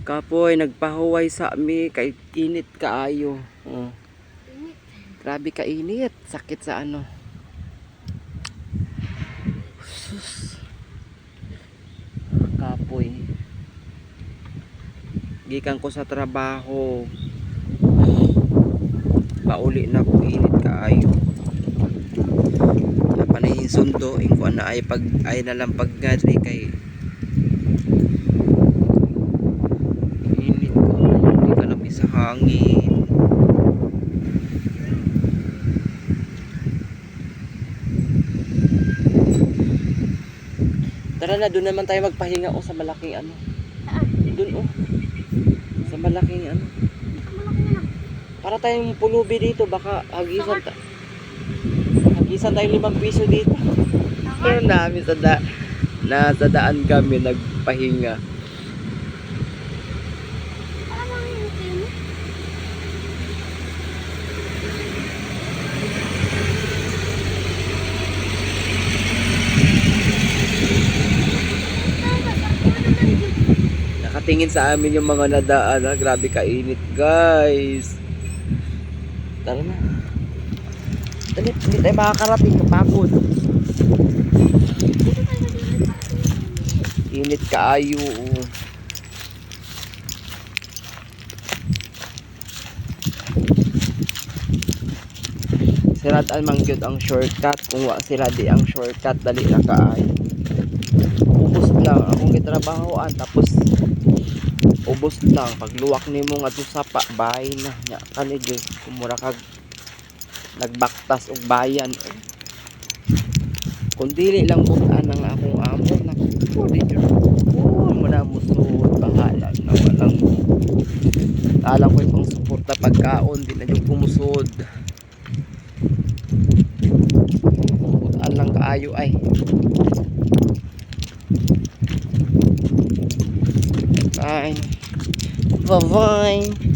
Kapoy nagpahuway sa mi kay init kaayo. Oh. Grabe ka init, sakit sa ano. Sus. Kapoy. Gikan ko sa trabaho. Pauli na ko init kaayo. Napanahin sundo ingko na ay pag ay na lang paggadri kay init ko. Hindi ka lang sa hangin. Tara na, doon naman tayo magpahinga o sa malaking ano. Doon o. Sa malaking ano. Para tayong pulubi dito, baka hagisan tayo 5 piso dito. Pero namin nasa daan kami nagpahinga. Nakatingin sa amin yung mga nadaan. Grabe kainit, guys. Tara na. Dali, hindi tayo makakarating. Kapagod. Init kaayo. Sirad man gyud ang shortcut. Kung wa sila di ang shortcut, dali na kaayo. Ubos lang akong gitrabahoan, tapos ubos lang pagluwak nimo nga sapa bahay na nya kani gyud kumura kag nagbaktas og bayan. Kung dili lang butan ang akong amo na pwede jud mo na musud bahala na walang alam ko pang suporta pagkaon di na jud kumusud. Butan lang kaayo ay. Bye. Bye-bye.